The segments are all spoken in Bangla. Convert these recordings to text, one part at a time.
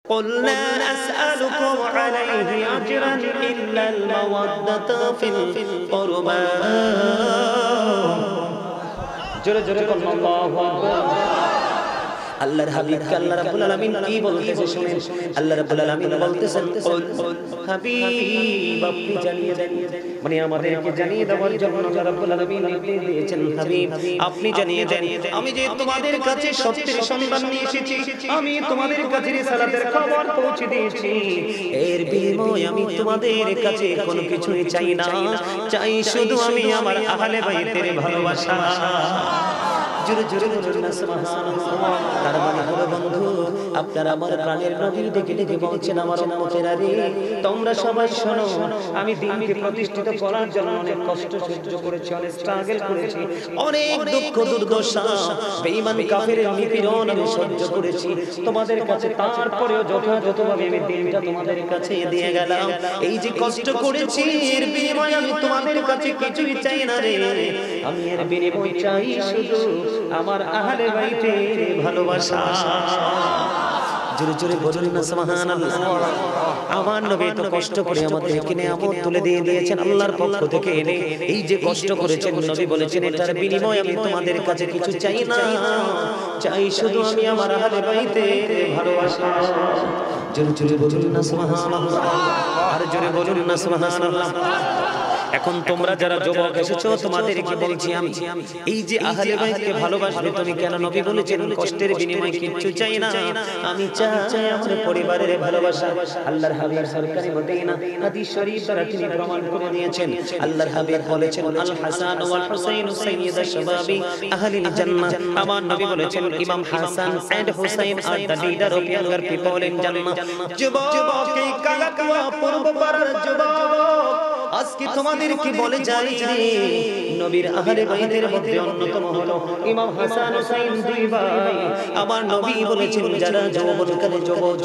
قل لا أسألكم عليه أجرا إلا المودة في القربى জোরে জোরে বলুন আল্লাহু আকবার। আল্লাহর হাবিব আল্লাহ রাব্বুল আলামিন কি বলতেছে শুনেন। আল্লাহ রাব্বুল আলামিন বলতেছেন হাবিব আপনি জানিয়ে দেন, মানে আমাদেরকে জানিয়ে দেওয়ার জন্য আল্লাহ রাব্বুল আলামিন নির্দেশ দিয়েছেন হাবিব আপনি জানিয়ে দেন আমি যে তোমাদের কাছে সত্যের সন্ধান নিয়ে এসেছি, আমি তোমাদের কাছে রিসালাতের খবর পৌঁছে দিয়েছি, এর বিনিময়ে আমি তোমাদের কাছে কোনো কিছুই চাই না, চাই শুধু আমি আমার আহলে বাইতের ভালোবাসা। জোরে জোরে বলুন না সুবহানাল্লাহ। তার মানে হলো বন্ধু আপনারা আমার প্রাণের নবী ডেকে ডেকে বলছেন আমার উম্মতেরা রে তোমরা সবাই শোনো, আমি দ্বীনকে প্রতিষ্ঠিত করার জন্য অনেক কষ্ট সহ্য করেছি, অনেক স্ট্রাগল করেছি, অনেক দুঃখ দুর্দশা বেঈমান কাফেরের নিপীড়ন আমি সহ্য করেছি তোমাদের কাছে, তারপরেও যথাযথভাবে আমি দ্বীনটা তোমাদের কাছে দিয়ে গেলাম। এই যে কষ্ট করেছি এর বিনিময়ে আমি তোমাদের কাছে কিছুই চাই না রে, আমি এর বিনিময়ে চাই শুধু আমার আহলে বাইতের ভালোবাসা। জোরে জোরে বলুন না সুবহানাল্লাহ। আমার নবী তো কষ্ট করে আমাদেরকে নিয়ামত তুলে দিয়ে দিয়েছেন আল্লাহর পক্ষ থেকে এনে, এই যে কষ্ট করেছেন নবী বলেছেন এটার বিনিময়ে আমি তোমাদের কাছে কিছু চাই না, চাই শুধু আমি আমার আহলে বাইতের ভালোবাসা। জোরে জোরে বলুন না সুবহানাল্লাহ, আর জোরে বলুন না সুবহানাল্লাহ। এখন তোমরা যারা যুবক এসেছো তোমাদেরকে বলছি আমি, এই যে আহলে বাইতকে ভালোবাসবে তুমি কেন নবী বলেছেন কষ্টের বিনিময়ে কিচ্ছু চাই না, আমি চাই আমার পরিবারের ভালোবাসা। আল্লাহর হাবিব সরকারি মদিনা হাদিস শরীফ দ্বারা তিনি প্রমাণ করে দিয়েছেন। আল্লাহর হাবিব বলেছেন আল হাসান ওয়াল হুসাইন সাইয়্যিদা শাবাবি আহলিল জান্নাহ, আমার নবী বলেছেন Imam Hasan and Husain are the leader of younger people in Jannah. যুবক এই কালাকুয়া পূর্বপাড়ার যুবক আজকে তোমাদেরকে বলে যাই রে নবীর আহলে বাইতের মধ্যে অন্যতম হলো ইমাম হাসান হুসাইন দুই ভাই। আমার নবী বলেছেন যারা যৌবনকালে যুবক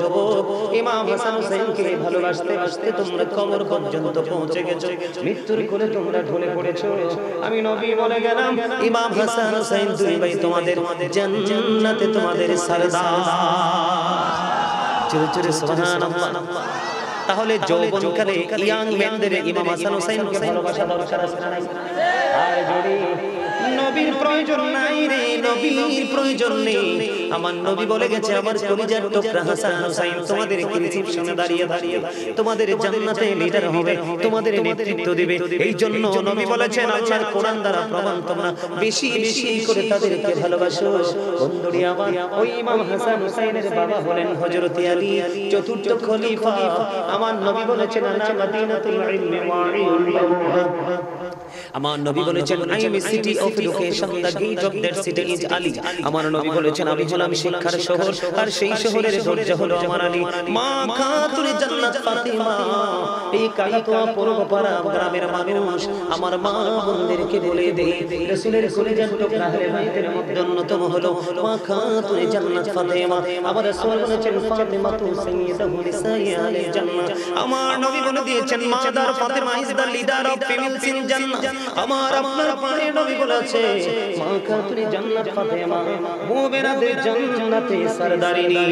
ইমাম হাসান হুসাইনকে ভালোবাসতে বাসতে তোমরা কবর পর্যন্ত পৌঁছে গেছো, মৃত্যুর কোলে তোমরা ঢলে পড়েছো, আমি নবী বলে গেলাম ইমাম হাসান হুসাইন দুই ভাই তোমাদের জান্নাতে তোমাদের সরদার। চলে চলে সুবহানাল্লাহ। তাহলে যৌবনকালে ইয়াং মেনদের ইমাম হাসান হুসাইনকে ভালোবাসা দরকার আছে না নাই? আর যদি নবীর প্রয়োজন নাই রে, নবীর প্রয়োজন নেই, আমার নবী বলে গেছে আমার কলিজার টুকরা হাসান হুসাইন তোমাদের রিসিপশনে দাঁড়িয়ে দাঁড়িয়ে তোমাদের জান্নাতে লিডার হবে, তোমাদের নেতৃত্ব দিবে। এই জন্য নবী বলেছেন আল্লাহর কোরআন দ্বারা প্রমাণ তোমরা বেশি বেশি করে তাদেরকে ভালোবাসো। বন্ধুরি আমার ওই ইমাম হাসান হুসাইনের বাবা হলেন হযরত আলী চতুর্থ খলিফা। আমার নবী বলেছেন আনা মদিনাতুল ইলমি ওয়া ইলমুহা, আমার নবী বলেছেন I am a city of education, the gate of that city is Ali. আমার নবী বলেছেন আমি হলাম শিক্ষার শহর আর সেই শহরের দরজা হলো আমার আলী। মা খাতুনে জান্নাত ফাতিমা এই কালাতুয়া পূর্বপাড়া গ্রামের মানুষ আমার মা বোনদেরকে বলে দেই রাসূলের কলিজার টুকরা আহলে বাইতের মধ্যে অন্যতম হলো মা খাতুনে জান্নাত ফাতিমা। আমার রাসূল বলেছেন ফাতিমা তু সাইয়্যিদাতু নিসাই আহলিল জান্নাহ। আমার নবী বলে দিয়েছেন mother Fatima is the leader of females in জান্নাহ। আমার আপনার প্রাণের নবী বলেছে মা খাতুনে জান্নাত ফাতিমা মুমিনাদের জান্নাতে সরদারিনী।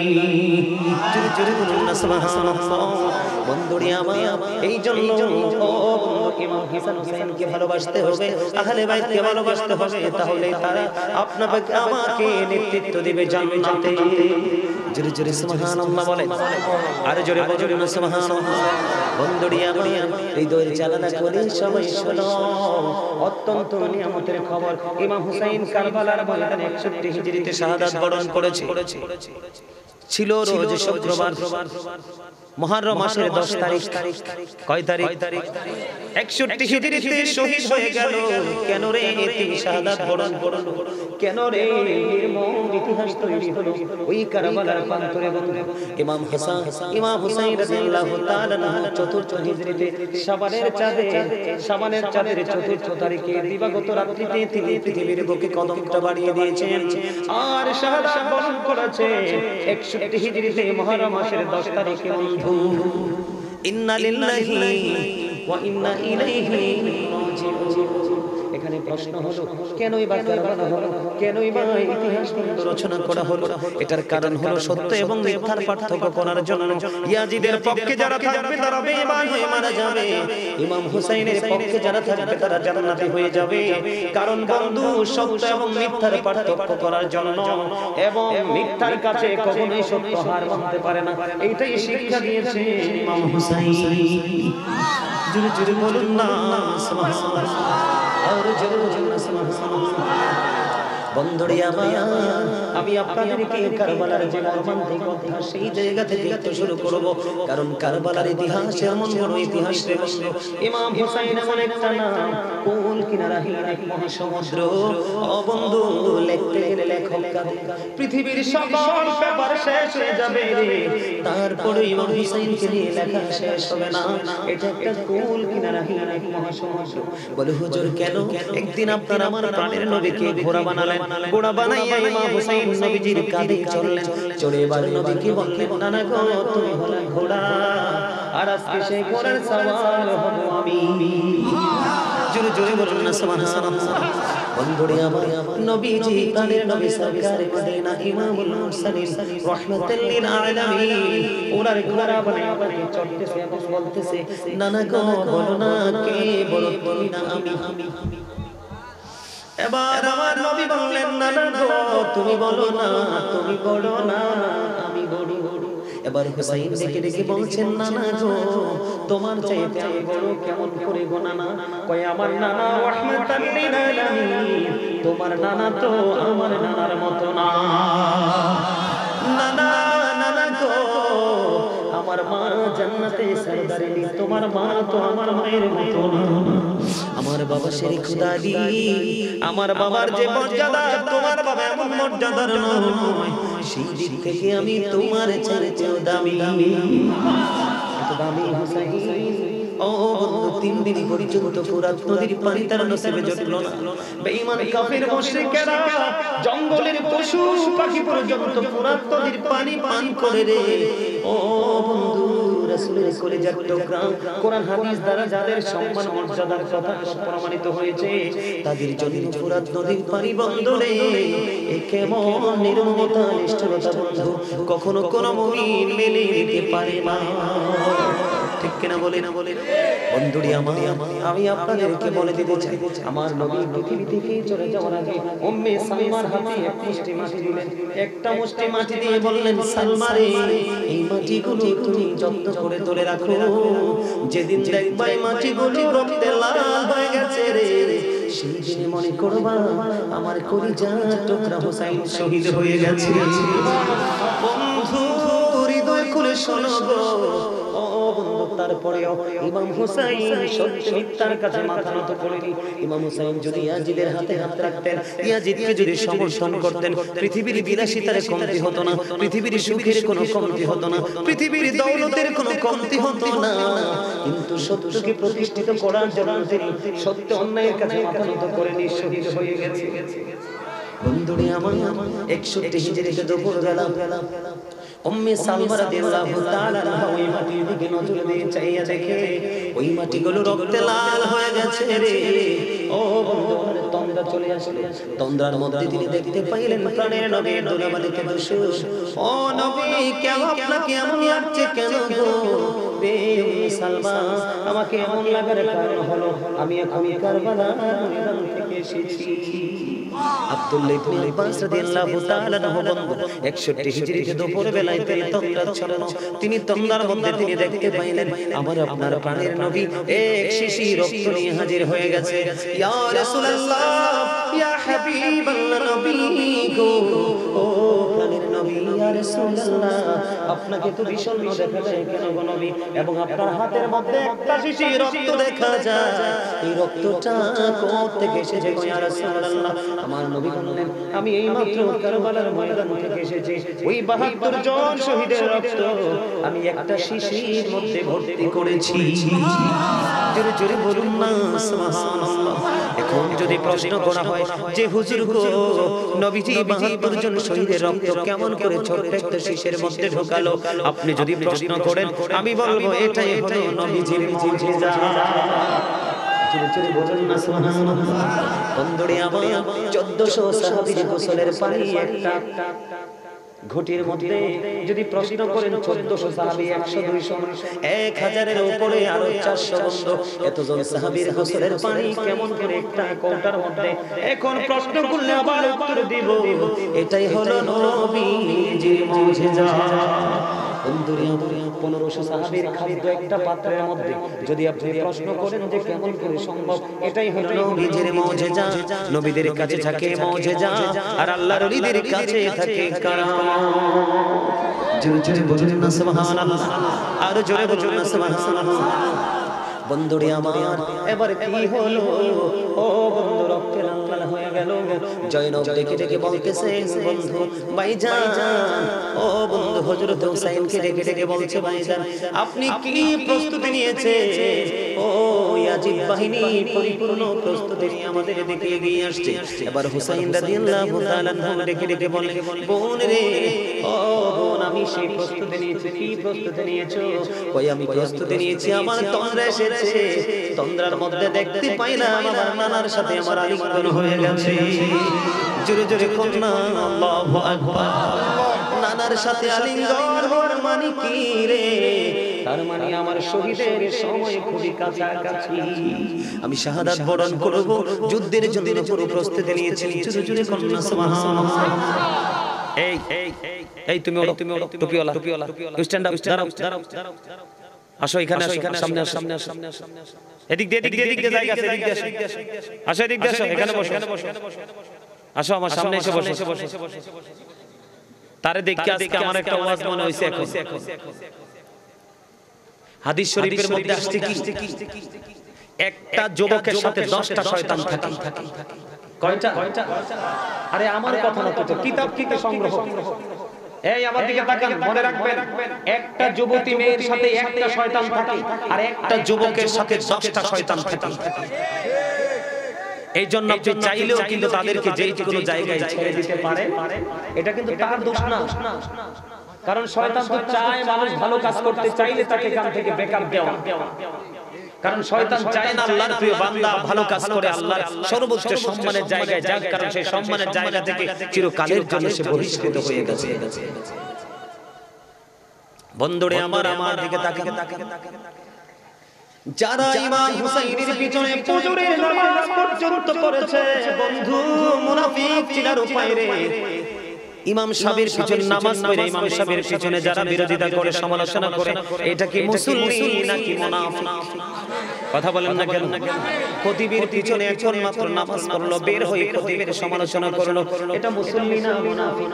জোরে জোরে বলুন না সুবহানাল্লাহ। বন্ধুরি আমার এই জন্য ইমাম হাসান হুসাইনকে ভালোবাসতে হবে, আহলে বাইতকে ভালোবাসতে হবে, তাহলে তারা আপনাকে আমাকে নেতৃত্ব দিবে জান্নাতে। জোরে জোরে সুবহানাল্লাহ বলেন, আর জোরে বলুন না সুবহানাল্লাহ। বন্ধুরি আমার এই দৌড় চালানা করে সবাই শোনো অত্যন্ত নিয়ামতের খবর। ইমাম হুসাইন কারবালার ময়দানে 61 হিজরিতে শাহাদাত বরণ করেছে। ছিল রোজ শুক্রবার মুহররম মাসের 10 তারিখ। কয় তারিখ? 61 হিজরিতে শহীদ হয়ে গেল। কেন রে তিনি শাহাদাত বরণ করলো? কেন রে নির্মম ইতিহাস তৈরি হলো ওই কারবালার প্রান্তরে? ইমাম হাসান ইমাম হুসাইন রাদিয়াল্লাহু তাআলা চতুর্থ হিজরিতে শাবানের চাঁদের চতুর্থ তারিখে দিবাগত রাত্রিতে তিনি পৃথিবীর বুকে কদমটা বাড়িয়ে দিয়েছেন আর শাহাদাত বরণ করেছে 61 হিজরিতে মুহররম মাসের 10 তারিখে। বন্ধু ইন্না লিল্লাহি ওয়া ইন্না ইলাইহি রাজিউন। এখানে এখানে প্রশ্ন হলো কেনই বা কারবালা হলো, কেনই বা ইতিহাস রচনা করা হলো? এটার কারণ হলো সত্য এবং মিথ্যার পার্থক্য করার জন্য। ইয়াজিদের পক্ষে যারা থাকবে তারা বেঈমান হয়ে মারা যাবে, ইমাম হুসাইনের পক্ষে যারা থাকবে তারা জান্নাতি হয়ে যাবে। কারণ বন্ধু, সত্য এবং মিথ্যার পার্থক্য করার জন্য এবং মিথ্যার কাছে কখনোই সত্য হার মানতে পারে না, এইটাই শিক্ষা দিয়েছে ইমাম হুসাইন। জোরে জোরে বলুন না সুবহানাল্লাহ, আর জোরে বলুন না সুবহানাল্লাহ। বন্ধুরে আমার, আমি আপনাদেরকে কারবালার যে মর্মান্তিক কথা সেই জায়গা থেকে একটু শুরু করব, কারণ কারবালার ইতিহাস এমন বড় ইতিহাস রে বন্ধু। ইমাম হুসাইন এমন একটা নাম, কোল কিনারাহীন এক মহাসমুদ্র। ও বন্ধু, লিখতে গেলে লেখক কাঁদে, পৃথিবীর সকল পেপার শেষ হয়ে যাবে রে, তারপরে ইমাম হুসাইনকে নিয়ে লেখা শেষ হবে না। এটা একটা কোল কিনারাহীন এক মহাসমুদ্র। বলে হুজুর কেন? একদিন আপনারা আমার প্রাণের নবীকে ঘোড়া বানালেন, ঘোড়া বানাইয়া ইমাম হুসাইন নবীজির কাঁধে চড়লেন। চড়ে এবার নবীকে বললেন, নানা গো তুমি হলে ঘোড়া, আর আজকে সেই ঘোড়ার সওয়ার হব আমি। জোরে জোরে বলুন না সুবহানাল্লাহ। বন্ধুরে আমার, নবীজি প্রাণের নবী সরকারে মদিনা ইমামুল মুরসালিন রাহমাতুল লিল আলামিন ওনার ঘোড়া বানাইয়া বানাইয়া চড়তেছে এবং বলতেছে, নানা গো বলো না কে বলো, তুমি না আমি। এবার আমার নবী বললেন, নানা গো তুমি বলো না, তুমি বলো না আমি বড়। এবার হুসাইন ডেকে ডেকে বলছেন, নানা গো তোমার চাইতে আমি বড় কেমন করে গো নানা? কয় আমার নানা রাহমাতুল লিল আলামিন, তোমার নানা তো আমার নানার মতো না। নানা নানা গো আমার মা জান্নাতে সরদারিনী, তোমার মা তো আমার মায়ের মতো না। আমার বাবা শেরিক খুদাদি, আমার বাবার যে মর্যাদা তোমার বাবা এমন মর্যাদার নয়, সেই দিক থেকে আমি তোমার চাইতেও দামি। এত দামি হুসাইন। ও বন্ধু, 3 দিন পর্যন্ত ফুরাত নদীর পানি তার নসিবে জুটলো না। বেঈমান কাফির মুশরিকেরা জঙ্গলের পশু পাখি পর্যন্ত ফুরাত নদীর পানি পান করে রে। ও বন্ধু, রাসূলের কলিজার টুকরা, কোরআন হাদিস দ্বারা যাদের সম্মান মর্যাদার কথা প্রমাণিত হয়েছে, তাদের জন্য ফুরাত নদীর পানি বন্ধ রে। এ কেমন নির্মমতা, নিষ্ঠুরতা বন্ধু, কখনো কোন মুমিন মেনে নিতে পারে না। ঠিক কিনা বলে না বলে বন্ধুরি আমার, আমি আপনাদেরকে বলে দিতে চাই, আমার নবী পৃথিবী থেকে চলে যাওয়ার আগে উম্মে সালমার হাতে এক মুষ্টি মাটি দিলেন। একটা মুষ্টি মাটি দিয়ে বললেন, সালমা রে, এই মাটিগুলো তুমি যত্ন করে ধরে রাখো, যেদিন দেখবা এই মাটিগুলো রক্তে লাল হয়ে গেছে রে, সেই দিনে মনে করবা আমার কলিজার টুকরা হুসাইন শহীদ হয়ে গেছে। বন্ধু হৃদয় খুলে শোনো গো, তারপরেও ইমাম হুসাইন সত্য মিথ্যার কাছে মাথা নত করেনি। ইমাম হুসাইন যদি ইয়াজিদের হাতে হাত রাখতেন, ইয়াজিদকে যদি সমর্থন করতেন, পৃথিবীর বিলাসিতার কমতি হতো না, পৃথিবীর সুখের কোনো কমতি হতো না, পৃথিবীর দৌলতের কোনো কমতি হতো না। কিন্তু সত্যকে প্রতিষ্ঠিত করার জন্য তিনি সত্য অন্যায়ের কাছে মাথা নত করেনি, শহীদ হয়ে গেছে। বন্ধুরে আমার, 61 হিজরিতে দুপুরবেলা উম্মে সালমা রাদিয়াল্লাহু তাআলা আনহা ওই মাটির দিকে নজর দিয়ে চাইয়া দেখে ওই মাটিগুলো রক্তে লাল হয়ে গেছে রে। ও বন্ধু, তন্দ্রা চলে আসলো। তন্দ্রার মধ্যে তিনি দেখতে পাইলেন প্রাণের নবী দুলাবালিকে দোষ। ও নবী, কেন আপনাকে এমন লাগছে কেন গো? বে উম্মে সালমা, আমাকে এমন লাগার কারণ হলো আমি এখন কারবালার ময়দান থেকে এসেছি। আব্দুল্লাহ ইবনে আব্বাস রাদিয়াল্লাহু তাআলা আনহু বন্ধু 61 হিজরিতে দুপুর বেলায় তিনি তন্দ্রার ছলনা, তিনি তন্দ্রার মধ্যে তিনি দেখতে পাইলেন আমার আপনার প্রাণের নবী এক শিশি রক্ত নিয়ে হাজির হয়ে গেছে। ইয়া রাসূলুল্লাহ, ইয়া হাবিবাল্লাহ, নবী গো, ও প্রাণের নবী, ইয়া রাসূলুল্লাহ, আপনাকে তো বিষণ্ণ দেখা যায় কেন গো নবী? এবং আপনার হাতের মধ্যে একটা শিশি রক্ত দেখা যায়, এই রক্তটা কোথা থেকে এসেছে গো ইয়া রাসূলুল্লাহ? আমার নবী বললেন, আমি এইমাত্র কারবালার ময়দান থেকে এসেছি, ওই 72 জন শহীদের রক্ত আমি একটা শিশির মধ্যে ভর্তি করেছি। জোরে জোরে বলুন না সুবহানাল্লাহ। এখন যদি প্রশ্ন করা হয় যে হুজুর গো, নবীজি 72 জন শহীদের রক্ত কেমন করে ছোট্ট একটা শিশির মধ্যে ঢোকালো, আপনি যদি প্রশ্ন করেন, আমি বলবো এটাই হলো নবীজির মুজিজা। জোরে জোরে বলুন না সুবহানাল্লাহ। বন্ধুরে আমার 1400 সাহাবীর গোসলের পানি একটা ঘটির মধ্যে যদি প্রশ্ন করেন 1400 সাহাবী 100 200 1000-এর উপরে আরো 400 বন্ধু এতজন সাহাবীর গোসলের পানি কেমন করে একটা কৌটার মধ্যে এখন প্রশ্ন করলে আবার উত্তর দিব এটাই হলো নবীজির মুজিজা। বন্ধুরে আমার 1500 সাহাবীর খাদ্য একটা পাত্রের মধ্যে যদি আপনি প্রশ্ন করেন যে কেমন করে সম্ভব এটাই হলো নবীজির মুজিজা। নবীদের কাছে থাকে মুজিজা আর আল্লাহর ওলিদের কাছে থাকে কারামত। জোরে জোরে বলুন না সুবহানাল্লাহ, আর জোরে বলুন না সুবহানাল্লাহ। বন্ধুরে আমার এবার কি হলো, ও বন্ধু রক্তের লাল হয়ে গেল। জয়নব ডেকে ডেকে বলতেছেন বন্ধু ভাইজান, ও বন্ধু হযরত হুসাইনকে ডেকে ডেকে বলছে ভাইজান আপনি কি প্রস্তুতি নিয়েছেন? ও ইয়াজিদ বাহিনী পরিপূর্ণ প্রস্তুতি নিয়ে আমাদের দিকে এগিয়ে আসছে। এবার হুসাইন রাদিয়াল্লাহু তাআলা ডেকে ডেকে বলে বোন রে, ও বোন আমি সেই প্রস্তুতি নিয়েছি। কি প্রস্তুতি নিয়েছো? কই আমি প্রস্তুতি নিয়েছি আমার তন্দ্রা এসেছে, তন্দ্রার মধ্যে দেখতে পাই না আমার নানার সাথে আমার আলিঙ্গন হয়ে গেছে। জোরে জোরে কন্যা আল্লাহু আকবার। নানার সাথে আলিঙ্গন হওয়ার মানে কি রে? তার মানে আমার শহীদের সময় খুবই কাছাকাছি, আমি শাহাদাত বরণ করব, যুদ্ধের জন্য পুরো প্রস্তুতি নিয়েছি। জোরে জোরে কন্যা সুবহানাল্লাহ। এই এই এই তুমি ওড়ো টুপিওয়ালা স্ট্যান্ড আপ দাঁড়াও আসো এখানে আসো, সামনে আসো, সামনে আসো, এদিক দিয়ে জায়গা আছে, এদিক দিয়ে আসো, এদিক দিয়ে আসো, এখানে বসো, আসো আমার সামনে এসে বসো। তারে দেখে আজকে আমার একটা ওয়াজ মনে হইছে। এখন হাদিস শরীফের মধ্যে আসছে কি একটা যুবকের সাথে 10টা শয়তান থাকে। কয়টা? আরে আমার কথা না তো, কিতাব থেকে সংগ্রহ। এই আমার দিকে তাকান, মনে রাখবেন একটা যুবতী মেয়ের সাথে একটা শয়তান থাকে আর একটা যুবকের সাথে 10টা শয়তান থাকে। এই জন্য আপনি চাইলেও কিন্তু তাদেরকে যেই কোনো জায়গায় ছেড়ে দিতে পারে, এটা কিন্তু তার দোষ না। কারণ শয়তান তো চায় মানুষ ভালো কাজ করতে চাইলে তাকে এখান থেকে ব্যাকআপ দেওয়া। কারণ শয়তান চায় না আল্লাহর প্রিয় বান্দা ভালো কাজ করে আল্লাহর সর্বোচ্চ সম্মানের জায়গায় যাক, কারণ সেই সম্মানের জায়গা থেকে চিরকালের জন্য সে বহিষ্কৃত হয়ে গেছে। বন্ধুরে আমার দিকে তাকান, যারা ইমাম হুসাইনের পিছনে ফজরের নামাজ পর্যন্ত পড়েছে বন্ধু মুনাফিক চিনার উপায় রে। ইমাম সাহেবের পিছনে নামাজ পড়ে ইমাম সাহেবের পিছনে যারা বিরোধিতা করে সমালোচনা করে, এটা কি মুসলমান নাকি মুনাফিক? কথা বলেন না কেন? খতিবের পিছনে এখন মাত্র নামাজ পড়লো, বের হয়ে খতিবের সমালোচনা করলো, এটা মুসলমান না মুনাফিক?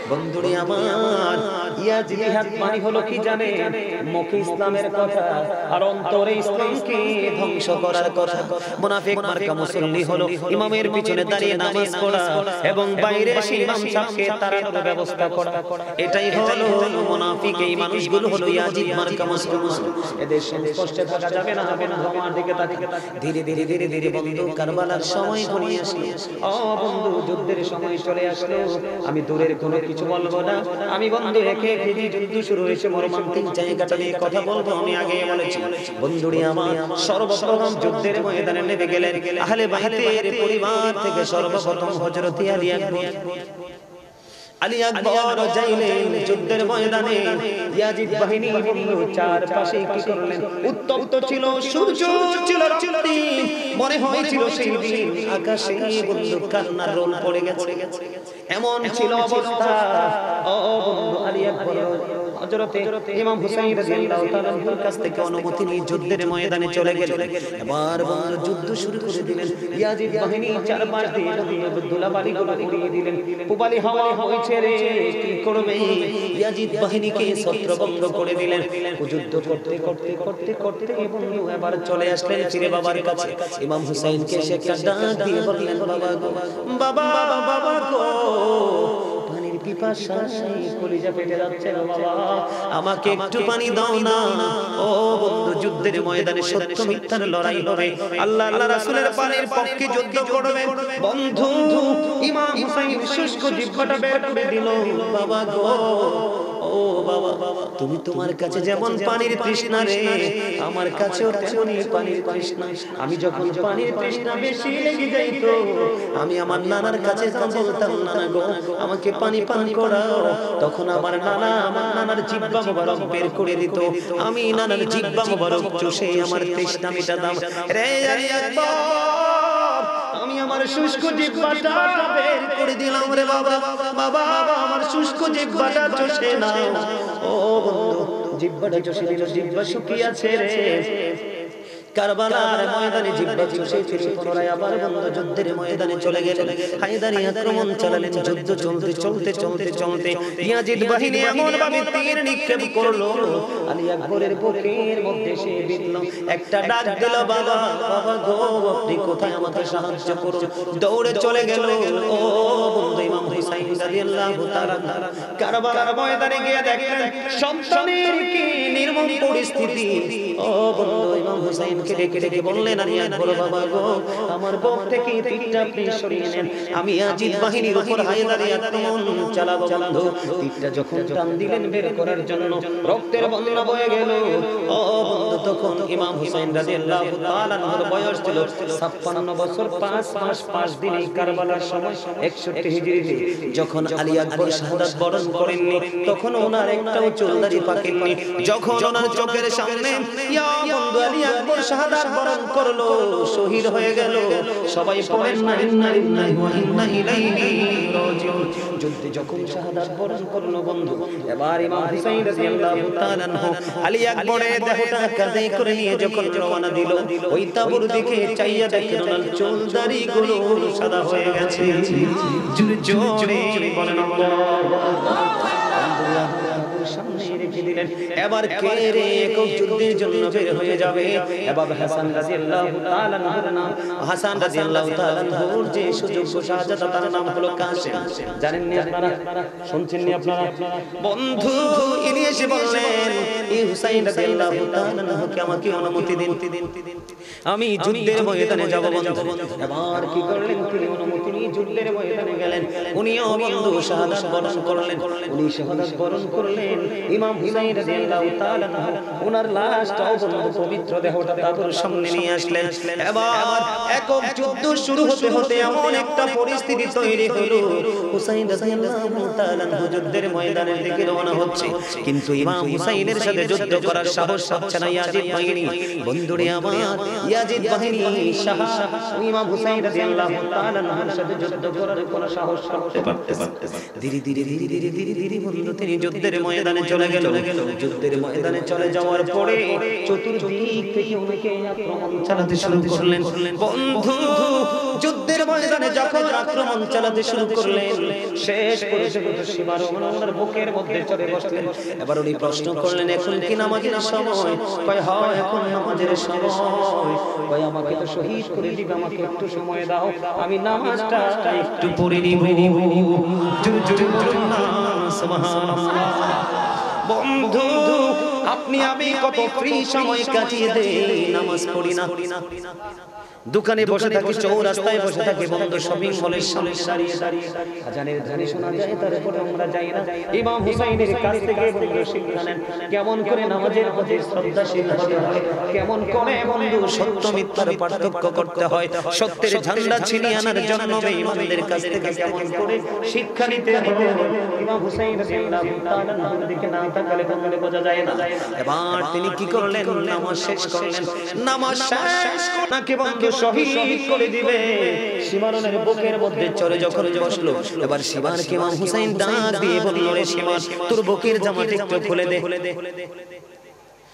বন্ধুরে আমার ইয়াজিদ জিহাদ মানে হলো কি জানে? মুখে ইসলামের কথা আর অন্তরে ইসলামকে ধ্বংস করার কথা। মুনাফিক মার্কা মুসল্লি হলো ইমামের পিছনে দাঁড়িয়ে নামাজ পড়া এবং বাইরে সেই ইমাম সাহেবকে তাড়ানোর ব্যবস্থা করা, এটাই হলো মুনাফিক। এই মানুষগুলো হলো ইয়াজিদ মার্কা মুসলমান। এদের সংস্পর্শে থাকা যাবে না। বন্ধু আমার দিকে তাকিয়ে ধীরে ধীরে ধীরে ধীরে বন্ধু কারবালার সময় ঘনিয়ে আসলো। ও বন্ধু যুদ্ধের সময় চলে আসলো। আমি দূরের কোনো কিছু বলবো না, আমি বন্ধু একে একে যুদ্ধ শুরু হয়েছে মর্মান্তিক জায়গাটা নিয়ে কথা বলবো। আমি আগে বলেছি বন্ধুরে আমার সর্বপ্রথম যুদ্ধের ময়দানে নেমে গেলেন আহলে বাইতের পরিবার থেকে সর্বপ্রথম হযরত আলী আকবর যাইলেন যুদ্ধের ময়দানে। ইয়াজিদ বাহিনী বন্ধু চারপাশে কি করলেন? উত্তপ্ত ছিল, সূর্য ছিল রক্তিম, মনে হয়েছিল সেই দিন আকাশে বন্ধু কান্নার রোল পড়ে গেছে, এমন ছিল অবস্থা। ও বন্ধু আলী আকবর হযরত ইমাম হুসাইন রাদিয়াল্লাহু তাআলা আনহুর কাছ থেকে অনুমতি নিয়ে যুদ্ধের ময়দানে চলে গেলেন। এবার বন্ধু যুদ্ধ শুরু করে দিলেন। ইয়াজিদ বাহিনী চারপাশ দিয়ে ধুলাবালি গুলো উড়িয়ে দিলেন। পুবালি হাওয়া হয়েছে রে, কি করবে? ইয়াজিদ বাহিনীকে ছত্রভঙ্গ করে দিলেন। যুদ্ধ করতে করতে করতে করতে বন্ধু এবার চলে আসলেন ফিরে বাবার কাছে। ইমাম হুসাইনকে সে একটা ডাক দিয়ে বললেন, বাবা গো, বাবা বাবা গো, পানির পিপাসায় কলিজা ফেটে যাচ্ছে না বাবা, আমাকে একটু পানি দাও না। ও বন্ধু যুদ্ধের ময়দানে সত্য মিথ্যার লড়াই হবে, আল্লাহ আল্লাহ রাসূলের পানির পক্ষে যুদ্ধ করবে। বন্ধু ইমাম হুসাইন শুষ্ক জিহ্বাটা বের করে দিল, বাবা গো, ও বাবা তুমি তোমার কাছে যেমন পানির তৃষ্ণা রে আমার কাছেও তেমনই পানির তৃষ্ণা আমি যখন পানির তৃষ্ণা বেশি লেগে যাইতো আমি আমার নানার কাছে বলতাম নানা গো আমাকে পানি পান করাও তখন আমার নানার জিহ্বা মোবারক বের করে দিত আমি নানার জিহ্বা মোবারক চুষে আমার তৃষ্ণা মেটাতাম রে আলী আকবর আমি আমার শুষ্ক জিহ্বাটা বের করে দিলাম রে বাবা বাবা আমার শুষ্ক জিহ্বাটা চুষে নাও ও বন্ধু জিহ্বাটা চুষে দিল জিহ্বা শুকিয়ে আছে রে কারবালার ময়দানে জিহ্বা চুষে চুষে পুনরায় আবার বন্ধু যুদ্ধের ময়দানে চলে গেলেন হায়দারি আক্রমণ চালালেন যুদ্ধ চলতে ইয়াজিদ বাহিনী এমন ভাবে তীর নিক্ষেপ করলো আলী আকবরের বুকের মধ্যে সে বিঁধল একটা ডাক দিল বাবা বাবা গো আপনি কোথায় আমাকে সাহায্য করুন দৌড়ে চলে গেল ও বন্ধু ইমাম হুসাইন রাদিয়াল্লাহু তাআলা কারবালার ময়দানে গিয়ে দেখলেন সন্তানের কি নির্মম পরিস্থিতি ও বন্ধু ইমাম হুসাইন ডেকে ডেকে বললেন আলী আকবর বাবা গো আমার বুক থেকে তীরটা আপনি সরিয়ে নেন আমি ইয়াজিদ বাহিনীর উপর হায়দারি আক্রমণ চালাবো বন্ধু তীরটা যখন টান দিলেন বের করার জন্য রক্তের বন্যা বয়ে গেল ও বন্ধু তখন ইমাম হুসাইন রাদিয়াল্লাহু তাআলা এর বয়স ছিল 56 বছর 5 মাস 5 দিন এই কারবালার সময় 61 হিজরিতে যখন আলী আকবর শাহাদাত বরণ করেননি তখন ওনার একটাও চুলদারি পাকেননি যখন ওনার চোখের সামনে ইয়া বন্ধু আলী আকবর শাহাদাত বরণ করলো শহীদ হয়ে গেল সবাই পড়েন না ইন্না লিল্লাহি ওয়া ইন্না ইলাইহি রাজিউন যুদ্ধে যখন শাহাদাত বরণ করলো বন্ধু এবার ইমাম হুসাইন রাদিয়াল্লাহু তাআলা আলী আকবরের দেহটা কাঁধে করে নিয়ে যখন রওনা দিল ওই তাবুর দিকে চাইয়া দেখেন ওনার চুলদারি গুলো সাদা হয়ে গেছে জোরে জোরে বলেন আল্লাহ সামনে রেখে দিলেন এবার কে রে কোন যুদ্ধের জন্য বের হয়ে যাবে এবার হাসান রাদিয়াল্লাহু তাআলা নাম হাসান রাদিয়াল্লাহু তাআলা নূর যে সুযোগ্য শাহজাদা তার নাম হলো কাসেম জানেন না আপনারা শুনছেন না আপনারা বন্ধু ইনি এসে বললেন এই হুসাইন রাদিয়াল্লাহু তাআলা নাকে আমাকে অনুমতি দিন আমি যুদ্ধের ময়দানে যাব বন্ধু এবার কি করলেন তিনি অনুমতি নিয়ে যুদ্ধের ময়দানে গেলেন উনিও বন্ধু শাহাদাত বরণ করলেন উনি শাহাদাত বরণ করলেন ইমাম হুসাইন রাদিয়াল্লাহু তাআলা ওনার লাশটাও বন্ধু পবিত্র দেহটা তার সামনে নিয়ে আসলেন এবার একক যুদ্ধ শুরু হতে হতে এমন একটা পরিস্থিতি তৈরি হলো হুসাইন রাদিয়াল্লাহু তাআলা যুদ্ধের ময়দানের দিকে রওনা হচ্ছে কিন্তু ইমাম হুসাইনের সাথে যুদ্ধ করার সাহস পাচ্ছে না ইয়াজিদ বাহিনী বন্ধুরে আমার ইয়াজিদ বাহিনী ইমাম হুসাইন রাদিয়াল্লাহু তাআলা সাথে যুদ্ধ করার কোনো সাহস করতে পারতেছে ধীরে ধীরে বন্ধু তিনি যুদ্ধের ময়দানে চলে গেল যুদ্ধের ময়দানে চলে যাওয়ার পরে চতুর্দিক থেকে অনেকে আক্রমণ চালাতে শুরু করলেন বন্ধু যুদ্ধের ময়দানে যখন আক্রমণ চালাতে শুরু করলেন শেষ পর্যন্ত সীমার ওনার বুকের মধ্যে চলে বসলেন এবার উনি প্রশ্ন করলেন এখন কি নামাজের সময় কয় হয় এখন নামাজের সময় কয় আমাকে তো শহীদ করে দিবে আমাকে একটু সময় দাও আমি নামাজটা একটু পড়ে নিব জোরে জোরে বলুন না সুবহানাল্লাহ বন্ধু আপনি আমি কত ফ্রি সময় কাটিয়ে দেই নামাজ পড়ি না দোকানে বসে থাকি চৌরাস্তায় বসে থাকি বন্ধু শপিং মলের সামনে দাঁড়িয়ে আজানের ধ্বনি শোনা যায় তারপরে আমরা যাই না ইমাম হুসাইনের কাছ থেকে বন্ধু শিক্ষা নেন কেমন করে নামাজের প্রতি শ্রদ্ধাশীল হতে হয় কেমন করে বন্ধু সত্য মিথ্যার পার্থক্য করতে হয় সত্যের ঝান্ডা ছিনিয়ে আনার জন্য ইমামদের কাছ থেকে কেমন করে শিক্ষা নিতে হবে ইমাম হুসাইন রাদিয়াল্লাহু তাআলার দিকে না তাকালে বন্ধু বোঝা যায় না এবার তিনি কি করলেন নামাজ শেষ করলেন নামাজ শেষ নাকি বন্ধু শহীদ করে দিবে সীমানের বুকের মধ্যে চলে যখন বসলো এবার সীমানকে ইমাম হুসাইন ডাক দিয়ে বলল রে সীমান তোর বুকের জামাটা একটু খুলে দে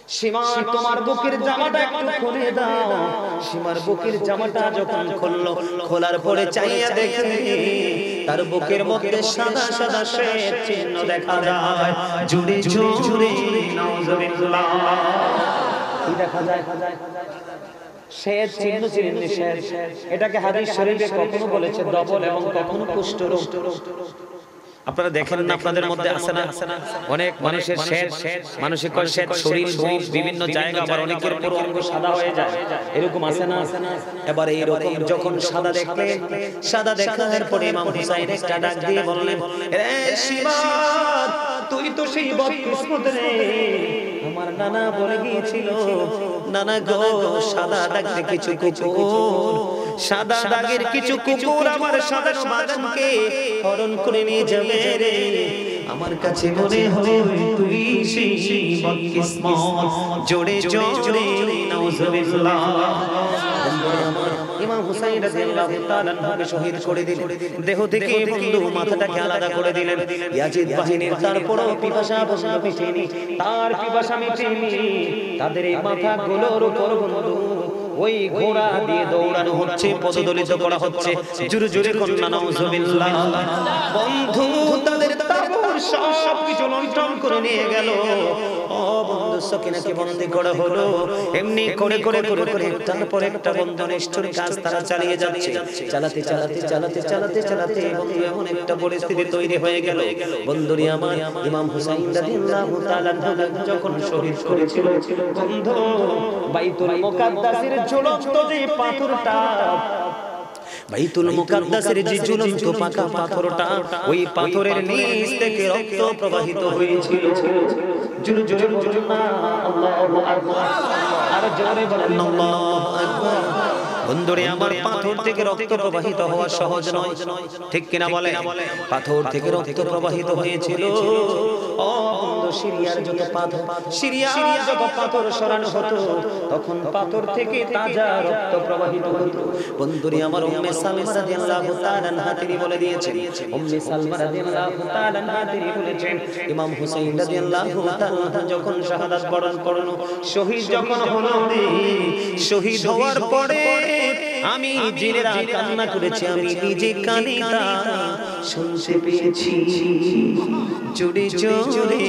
সীমান তোমার বুকের জামাটা একটু খুলে দাও সীমার বুকের জামাটা যখন খুললো খোলার পরে চাইয়া দেখে তার বুকের মধ্যে সাদা সাদা শ্বেত চিহ্ন দেখা যায় জুড়ে জুড়ে নাউজুবিল্লাহ কি দেখা যায় শ্বেত চিহ্ন এটাকে হাদিস শরীফে কখনো বলেছে ডবল এবং কখনো কুষ্ঠ রোগ আপনারা দেখেন না, আপনাদের মধ্যে আছে না অনেক মানুষের শ্বেত, মানুষের শ্বেত শরীর বিভিন্ন জায়গা, আবার অনেকের পুরো অঙ্গ সাদা হয়ে যায়, এরকম আছে না? এবার এইরকম যখন সাদা দেখলেন, সাদা দেখার পরে ইমাম হুসাইন একটা ডাক দিয়ে বললেন, রে শিবাত, তুই তো সেই বদকিসমত রে, আমার নানা বলে গিয়েছিল, নানা গো সাদা দাগের কিছু কুকুর, সাদা দাগের কিছু কুকুর আমার সাদা বাদামকে হরণ করে নিয়ে যাবে রে, আমার কাছে মনে হয় তুই সেই বদকিসমত। জোরে জোরে নাউজুবিল্লাহ। ইমাম হুসাইন রাদিয়াল্লাহু তাআলা আনহুকে শহীদ করে দিলেন, দেহ থেকে বন্ধু মাথাটাকে আলাদা করে দিলেন। ইয়াজিদ বাহিনীর তারপরও পিপাসা বন্ধ মিটেনি, তার পিপাসা মিটেনি, তাদের এই মাথাগুলোর উপর বন্ধু ওই ঘোড়া দিয়ে দৌড়ানো হচ্ছে, পদদলিত করা হচ্ছে। জোরে জোরে কন্যা নাউজুবিল্লাহ। বন্ধু তাদের তাবুর সব কিছু লুণ্ঠন করে নিয়ে গেল। ও বন্ধু সকিনাকে বন্দী করা হলো। এমনি করে করে করে করে তারপর একটা বন্ধু নিষ্ঠুর কাজ তারা চালিয়ে যাচ্ছে। চালাতে চালাতে চালাতে চালাতে চালাতে বন্ধু এমন একটা পরিস্থিতি তৈরি হয়ে গেল, বন্ধুরি আমার ইমাম হুসাইন রাদিয়াল্লাহু তাআলা যখন শহীদ করেছিল বন্ধু, বাইতুল মুকাদ্দাসের ঝুলন্ত যে পাথরটা, বাইতুল মুকাদ্দাসের যে ঝুলন্ত পাকা পাথরটা, ওই পাথরের নিচ থেকে রক্ত প্রবাহিত হয়েছিল। জোরে জোরে বলুন না আল্লাহু আকবার, আর জোরে বলেন আল্লাহু আকবার। বন্ধুরে আমার, পাথর থেকে রক্ত প্রবাহিত হওয়া সহজ নয়, ঠিক কিনা বলে? পাথর থেকে রক্ত প্রবাহিত হয়েছিল। ও বন্ধু, সিরিয়ার যত পাথর, সিরিয়ার যত পাথর সরানো হতো, তখন পাথর থেকে তাজা রক্ত প্রবাহিত হতো। বন্ধুরে আমার, উম্মে সালমা রাদিয়াল্লাহু তাআলা আনহা তিনি বলে দিয়েছেন, উম্মে সালমা রাদিয়াল্লাহু তাআলা আনহা তিনি বলেছেন, ইমাম হুসাইন রাদিয়াল্লাহু তাআলা যখন শাহাদাত বরণ করলো, শহীদ যখন হলো, শহীদ হওয়ার পরে আমি জিনেরা কান্না করেছি, আমি নিজে কানে তা শুনতে পেয়েছি। জোরে জোরে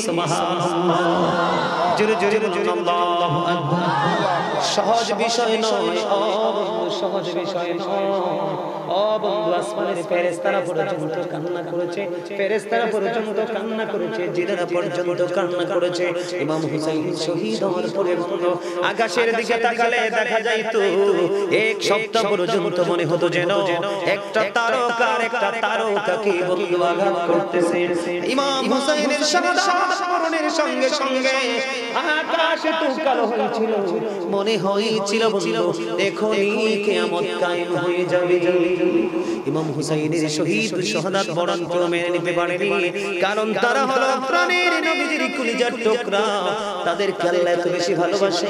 সুবহানাল্লাহ, জোরে জোরে বলুন আল্লাহু আকবার। সহজ বিষয় নয়, সহজ বিষয় নয়। ও বন্ধু, আসমানের ফেরেশতারা পর্যন্ত কান্না করেছে, ফেরেশতারা পর্যন্ত কান্না করেছে, জিনেরা পর্যন্ত কান্না করেছে। ইমাম হুসাইন শহীদ হওয়ার পরে বন্ধু আকাশের দিকে তাকালে দেখা যাইতো এক সপ্তাহ পর্যন্ত মনে হতো যেন একটা তারকাকে বন্ধু আঘাত করতেছে। ইমাম হুসাইনের শাহাদাত বরণের সঙ্গে সঙ্গে আকাশ তো কালো হয়েছিল, মনে হয়েছিল বন্ধু এখনই কিয়ামত কায়েম হয়ে যাবে। ইমাম হুসাইনের শহীদ শাহাদাত বরণ কেউ মেনে নিতে পারেনি, কারণ তারা হলো প্রাণের নবীজির কলিজার টুকরা, তাদেরকে আল্লাহ এত বেশি ভালোবাসে।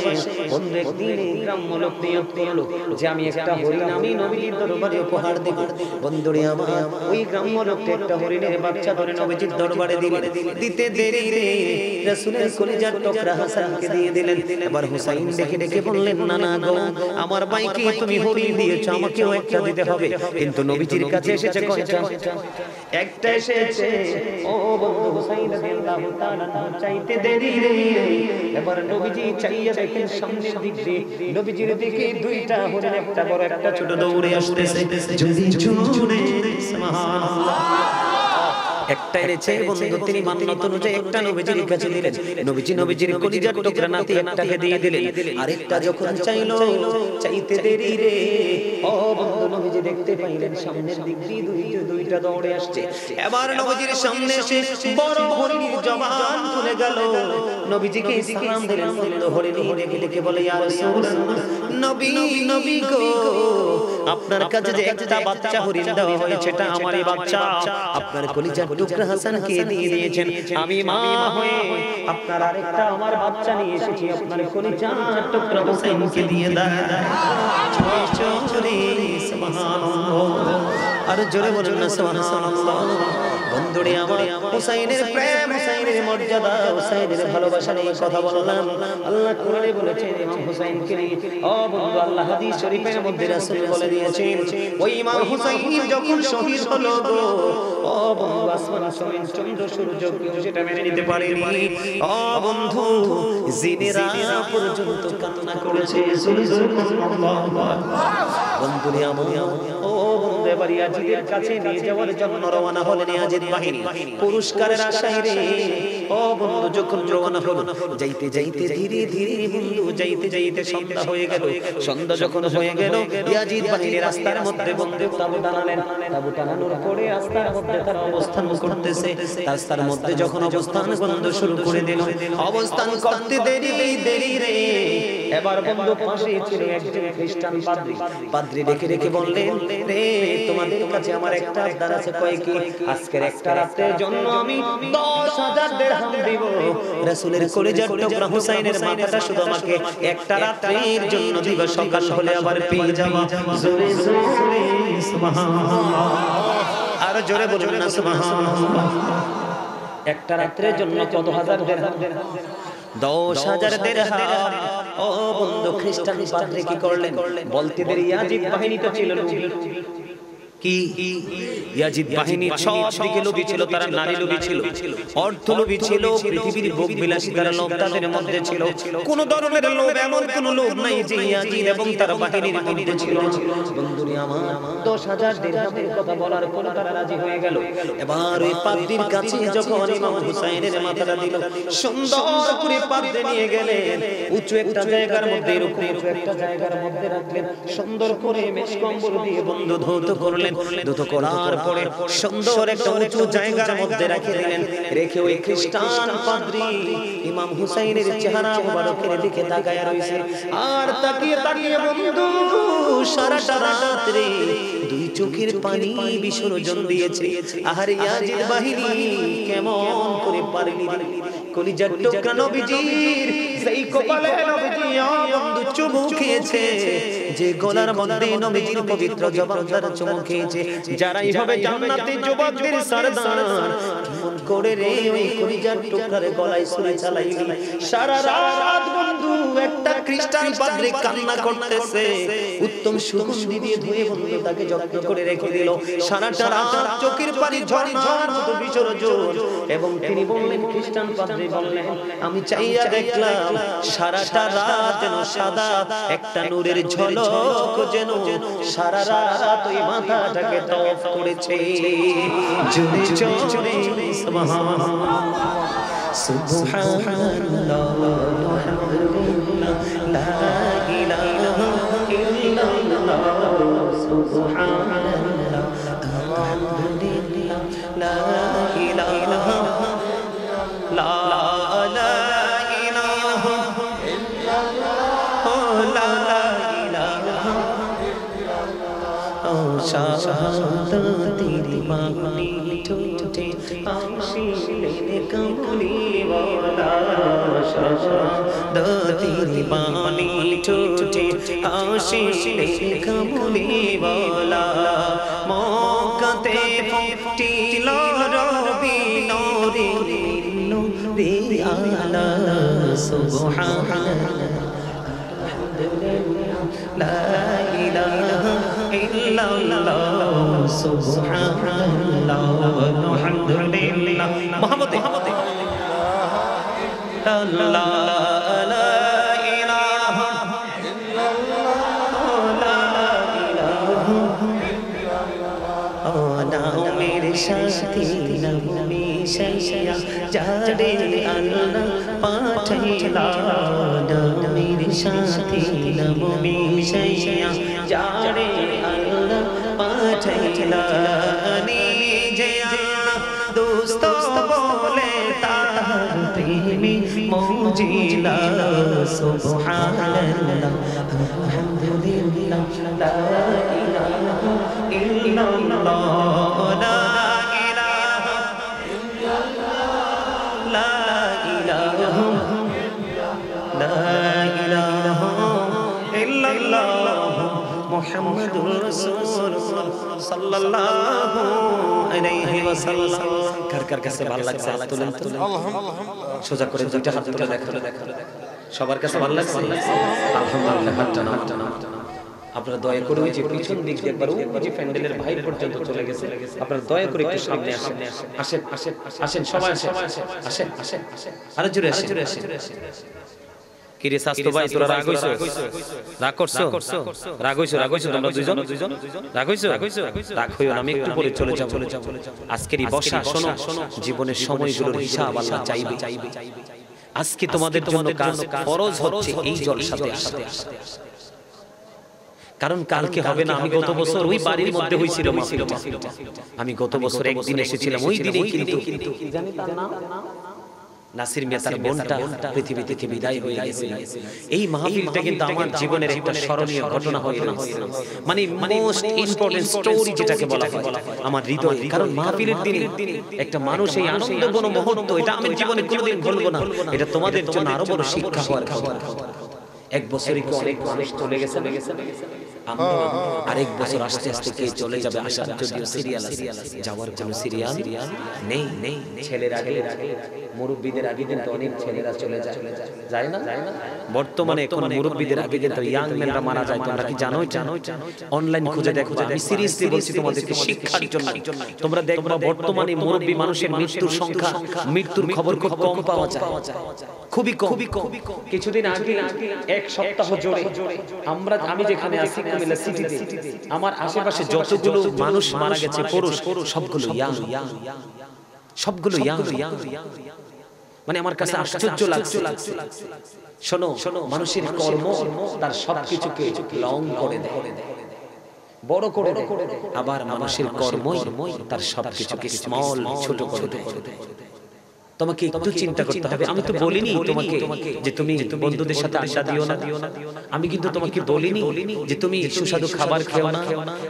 বন্ধু একদিন গ্রাম্য লোক নিয়ত করলো যে আমি একটা হরিণ আমি নবীজির দরবারে উপহার দেব। বন্ধুরে আমার, ওই গ্রাম্য লোকটা একটা হরিণের বাচ্চা ধরে নবীজির দরবারে দিলেন। দিতে দেরি রে রাসূলের কলিজার টুকরা হাসানকে দিয়ে দিলেন। এবার হুসাইন ডেকে ডেকে বললেন, না না গো, আমার ভাইকে তুমি হরিণ দিয়েছো, আমাকেও একটা দিতে হবে। কিন্তু নবীজির কাছে এসেছে কয়টা? একটা এসেছে। ও বন্ধু, হুসাইন রাদিয়াল্লাহু তাআলা চাইতে দেরি রে, এবার নবীজি চাইয়া দেখেন সামনের দিক দিয়ে নবীজির দিকে দুইটা হরিণ, একটা বড় একটা ছোট, দৌড়ে আসতেছে। যদি জোরে সুবহানাল্লাহ। একটা এনেছে বন্ধু, তিনি মান্যত অনুযায়ী একটা নবীজির কাছে দিলেন। নবীজির কলিজার টুকরা নাতি একটাকে দিয়ে দিলেন। আরেকটা যখন চাইলো, চাইতে দেরি রে, ও বন্ধু নবীজি দেখতে পাইলেন সামনের দিক দিয়ে দুইটা দৌড়ে আসছে। এবার নবীজির সামনে এসে বড় হরিণীর জবান খুলে গেল। নবীজিকে সালাম দিলেন। বন্ধু হরিণী ডেকে ডেকে বলে, ইয়া রাসূলুল্লাহ, নবী গো, আপনার কাছে যে একটা বাচ্চা হরিণ দেওয়া হয়েছে, এটা আমারই বাচ্চা, আপনার কলিজার টুকরা হাসানকে দিয়ে দিয়েছেন। আমি মা হয়ে আপনার আরেকটা আমার বাচ্চা নিয়ে এসেছি, আপনার কলিজার টুকরা হুসাইনকে দিয়ে দেয়। সুবহানাল্লাহ, আর জোরে বলুন না সুবহানাল্লাহ। বন্ধুরে আমার, হুসাইনের প্রেম, হুসাইনের মর্যাদা, হুসাইনের ভালোবাসা নিয়ে কথা বললাম। আল্লাহ কোরআনে বলেছেন ইমাম হুসাইনকে নিয়ে। ও বন্ধু, আল্লাহ হাদিস শরীফের মধ্যে রাসূল বলে দিয়েছেন, ওই ইমাম হুসাইন যখন শহীদ হলো গো, ও বন্ধু আসমান জমিন চন্দ্র সূর্য কেউ সেটা মেনে নিতে পারেনি। ও বন্ধু জিনেরা পর্যন্ত কান্না করেছে। বন্ধুরে আমার ও বন্ধু এবার ইয়াজিদের কাছে নিয়ে যাওয়ার জন্য রওনা হলেন ইয়াজিদ বাহিনী পুরস্কারের আশায় রে। ও বন্ধু যখন রওনা হলো যাইতে যাইতে ধীরে ধীরে বন্ধু যাইতে যাইতে সন্ধ্যা হয়ে গেল। সন্ধ্যা যখন হয়ে গেল ইয়াজিদ বাহিনী রাস্তার মধ্যে বন্ধু তাবু টানালেন। তাবু টানানোর পরে রাস্তার মধ্যে তারা অবস্থান করতেছে। রাস্তার মধ্যে যখন অবস্থান বন্ধু শুরু করে দিল, অবস্থান করতে দেরি দেরি রে এবার বন্ধু পাশে ছিল একজন খ্রিস্টান পাদ্রী। পাদ্রী রেখে রেখে বললেন, রে তোমাদের কাছে আমার একটা আবদার আছে। কয় কি? আজকের একটা রাতের জন্য আমি 10,000 দিরহাম দিব। রাসূলের কলিজার টুকরা হুসাইনের মাথাটা শুধু আমাকে একটা রাতের জন্য দিব, সকাল হলে আবার পেয়ে যাবা। জোরে জোরে সুবহানাল্লাহ, আর জোরে বলুন না সুবহানাল্লাহ। একটা রাতের জন্য কত হাজার দিরহাম? 10,000 দিরহাম। ও বন্ধু খ্রিস্টান পাদ্রী কি করলেন? বলতে দেরি ইয়াজিদ বাহিনী তো ছিল লোভী। কি ইয়াজিদ বাহিনী সব দিকে লোভী ছিল। তারা নারী লোভী ছিল, অর্থ লোভী ছিল, পৃথিবীর ভোগ বিলাসিতার লোভ তাদের মধ্যে ছিল। কোন ধরনের লোভ, এমন কোন লোভ নাই যে ইয়াজিদ এবং তার বাহিনীর মধ্যে ছিল। বন্ধুরে আমার 10,000 দিরহামের কথা বলার পর তারা রাজি হয়ে গেল। এবার ওই পাদ্রীর কাছে যখন ইমাম হুসাইনের মাথাটা দিল, সুন্দর করে পাদ্রী নিয়ে গেলেন উঁচু একটা জায়গার মধ্যে, এরকম উঁচু একটা জায়গার মধ্যে রাখলেন। সুন্দর করে মেষ কম্বল দিয়ে বন্ধু ধৌত করলেন। ধৌত করার পরে সুন্দর একটা উঁচু জায়গার মধ্যে রেখে দিলেন। রেখে ওই খ্রিস্টান পাদ্রী ইমাম হুসাইনের চেহারা মুবারকের দিকে তাকায় রইছে। আর তাকিয়ে তাকিয়ে বন্ধু সারাটা রাত্রে দুই চোখের পানি বিসর্জন দিয়েছে। আর ইয়াজিদ বাহিনী কেমন করে পারলি কলিজার টুকরা নবীজির সেই কপালে নবীজি বন্ধু চুমু খেয়েছে, যে গলার মধ্যে নবীজির পবিত্র জবানদার চুমু খেয়েছে। যারাই হবে জান্নাতি যুবকদের সরদার, কেমন করে রে ওই কলিজার টুকরার গলায় ছুরি চালাইলি। সারা রাত বন্ধু একটা খ্রিস্টান পাদ্রী কান্না করতেছে। উত্তম সুগন্ধি দিয়ে ধুয়ে বন্ধু তাকে যত্ন করে রেখে দিল। সারাটা রাত চোখের পানি ঝরঝর মতো বিসর্জন। এবং তিনি বললেন, খ্রিস্টান পাদ্রী বললেন, আমি চাইয়া দেখলাম সারাটা রাত যেন সাদা একটা নূরের ঝলক যেন সারা রাত ওই মাথাটাকে তওয়াফ করেছে। জোরে জোরে সুবহানাল্লাহ সুবহানাল্লাহ আলহামদুলিল্লাহ লা ইলাহা ইল্লাল্লাহ সুবহানাল্লাহ আলহামদুলিল্লাহ লা ইলাহা লা ইলাহা ইল্লাল্লাহ লা ইলাহা শাহাদাতের বাণী ঠোঁটে আশিলেন কামলিওয়ালা। শাহাদাতের বাণী ঠোঁটে আশিলেন কামলিওয়ালা। মক্কাতে ফুটিল রবি নূরে নূরে আলা। সুবহানাল্লাহ লা ইলাহা ইল্লাল্লাহ সুবহানাল্লাহ আলহামদুলিল্লাহ মুহাম্মদ লা ইলাহা ইল্লাল্লাহ লা ইলাহা নামের সাথে নামে শাইয়া যারে আল্লাহ পাঠাইলা। নামের সাথে নামে শাইয়া যারে আল্লাহ পাঠাইলা। নিজে আল্লাহ দোস্ত বলে তার প্রেমে মজিলা। সুবহানাল্লাহ আলহামদুলিল্লাহ লা ইলাহা ইল্লাল্লাহ লা ইলাহা ইল্লাল্লাহ লা ইলাহা ইল্লাল্লাহ মুহাম্মাদুর রাসূলুল্লাহ সাল্লাল্লাহু আলাইহি ওয়াসাল্লাম। কার কাছে ভালো লাগছে হাত তুলেন আলহামদুলিল্লাহ। সোজা করে দুইটা হাত তুলে দেখো, সবার কাছে ভালো লাগছে আলহামদুলিল্লাহ। হাতটা নাও আপনারা দয়া করে ওই যে পিছন দিক দিয়ে একবার ওই যে প্যান্ডেলের বাইরে পর্যন্ত চলে গেছে, আপনারা দয়া করে একটু সামনে আসেন, আসেন আসেন আসেন সবাই আসেন আসেন আসেন আরো জোরে আসেন। কিরে স্বাস্থ্য ভাই তোরা রাগ হইছো, রাগ করছো, রাগ হইছো তোমরা দুইজন রাগ হইছো, রাগ হইও না, আমি একটু পরে চলে যাব। আজকের এই বসা শোনো, জীবনের সময়গুলোর হিসাব আল্লাহ চাইবে। আজকে তোমাদের জন্য কাজ ফরজ হচ্ছে এই জলসাতে আসতে, কারণ কালকে হবে না। আমি গত বছর ওই বাড়ির মধ্যে হইছিল মাহফিলটা, আমি গত বছর একদিন এসেছিলাম, ওই দিনে কিন্তু জানি তার নাম নাসির মিয়া, তার বোনটা পৃথিবী থেকে বিদায় হয়ে গেছে। এই মাহফিলটা কিন্তু আমার জীবনের একটা স্মরণীয় ঘটনা হয়ে রয়েছে, মানে মোস্ট ইম্পর্টেন্ট স্টোরি যেটাকে বলা হয় আমার হৃদয়ে। কারণ মাহফিলের দিনে একটা মানুষ এই আনন্দঘন মুহূর্ত, এটা আমি জীবনে কোনোদিন ভুলবো না। এটা তোমাদের জন্য আরো বড় শিক্ষা হওয়ার কথা। এক বছরই তো অনেক মানুষ চলে গেছে, আরেক বছর আস্তে আস্তে কে চলে যাবে আসার যদিও সিরিয়াল আছে, যাওয়ার কোনো সিরিয়াল নেই। নেই ছেলের আগে মুরব্বীদের আগে কিন্তু অনেক ছেলেরা চলে যায় না। বর্তমানে এখন মুরব্বীদের আগে কিন্তু ইয়াং ম্যানরা মারা যায়। তোমরা কি জানো? অনলাইন খুঁজে দেখো, আমি সিরিয়াসলি বলছি তোমাদেরকে শিক্ষার জন্য। তোমরা দেখবা বর্তমানে মুরব্বী মানুষের মৃত্যুর সংখ্যা, মৃত্যুর খবর খুব কম পাওয়া যায়, খুবই কম। কিছুদিন আগে এক সপ্তাহ জুড়ে আমি যেখানে আছি কুমিল্লা সিটিতে, আমার আশেপাশে যতগুলো মানুষ মারা গেছে পুরুষ, সবগুলো ইয়াং। মানে আমার কাছে আশ্চর্য লাগছে। শোনো, মানুষের কর্ম তার সবকিছুকে লং করে দেয়, বড় করে দেয়, আবার মানুষের কর্মই তার সবকিছুকে স্মল, ছোট করে দেয়। তোমাকে একটু চিন্তা করতে হবে। আমি তো বলিনি তোমাকে যে তুমি বন্ধুদের সাথে আড্ডা দিও না, আমি কিন্তু তোমাকে বলিনি যে তুমি সুস্বাদু খাবার খেও না,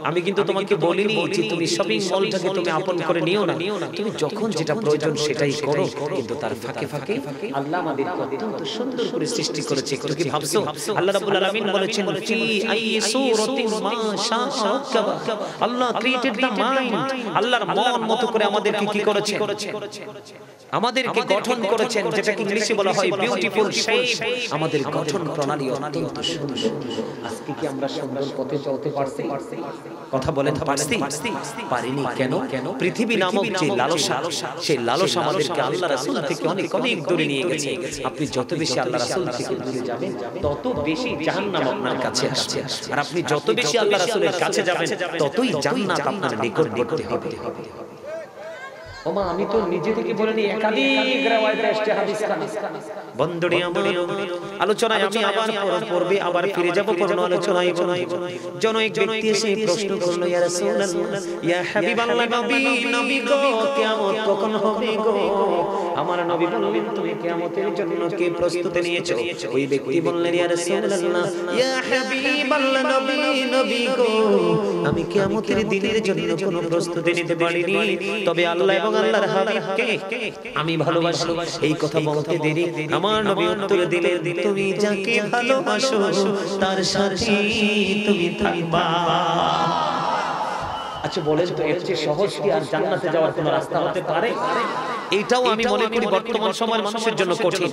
আমি কিন্তু তোমাকে বলিনি যে তুমি শপিং মলটাকে তুমি আপন করে নিও না। তুমি যখন যেটা প্রয়োজন সেটাই করো, কিন্তু তার ফাঁকে ফাঁকে আল্লাহ আমাদের অত্যন্ত সুন্দর করে সৃষ্টি করেছে। একটু কি ভাবছো? আল্লাহ রাব্বুল আলামিন বলেছেন ফি আইয়ি সূরাতিন মা শাআ রাক্কাবা। আল্লাহ ক্রিয়েটেড দ্য মাইন্ড। আল্লাহর মন মতো করে আমাদেরকে কি করেছে? আমাদেরকে গঠন করেছেন, যেটাকে ইংলিশে বলা হয় বিউটিফুল শেপ। আমাদের গঠন প্রণালী অত্যন্ত সুন্দর। আজকে কি আমরা সুন্দর পথে চলতে পারছি? কথা বলেন, পারছি? পারিনি। কেন? পৃথিবী নামক যে লালসা, সেই লালসা আমাদেরকে আল্লাহ রাসূল থেকে অনেক অনেক দূরে নিয়ে গেছে। আপনি যত বেশি আল্লাহ রাসূল থেকে দূরে যাবেন, তত বেশি জাহান্নাম আপনার কাছে আসছে। আর আপনি যত বেশি আল্লাহ রাসূলের কাছে যাবেন, ততই জান্নাত আপনার নিকটবর্তী হবে। ওমা, আমি তো নিজে থেকে বলিনি, একাধিক riwayat আসছে হাদিস খানা। বন্ধুরি আমার আলোচনায় আমি আবার পড়বে, আবার ফিরে যাব কোন আলোচনায়। জন এক ব্যক্তি এসে প্রশ্ন করলো, ইয়া রাসূলুল্লাহ, ইয়া হাবিবাল্লাহ, নবী গো, কিয়ামত কখন হবে গো? আমার নবী বললেন, তুমি কিয়ামতের জন্য কি প্রস্তুতি নিয়েছো? ওই ব্যক্তি বললেন, ইয়া রাসূলুল্লাহ, ইয়া হাবিবাল্লাহ, নবী গো, আমি কিয়ামতের দিনের জন্য কোনো প্রস্তুতি নিতে পারিনি, তবে আল্লাহ এবং আল্লাহর হাবিবকে আমি ভালোবাসি। এই কথা বলতে দেরি আমার নবী উত্তর দিলেন, তুমি যাকে ভালোবাসো তার সাথে তুমি থাকবা। আচ্ছা বলেন তো, এর চেয়ে সহজ কি আর জান্নাতে যাওয়ার কোনো রাস্তা হতে পারে? এটাও আমি মনে করি বর্তমান সময়ের মানুষের জন্য কঠিন।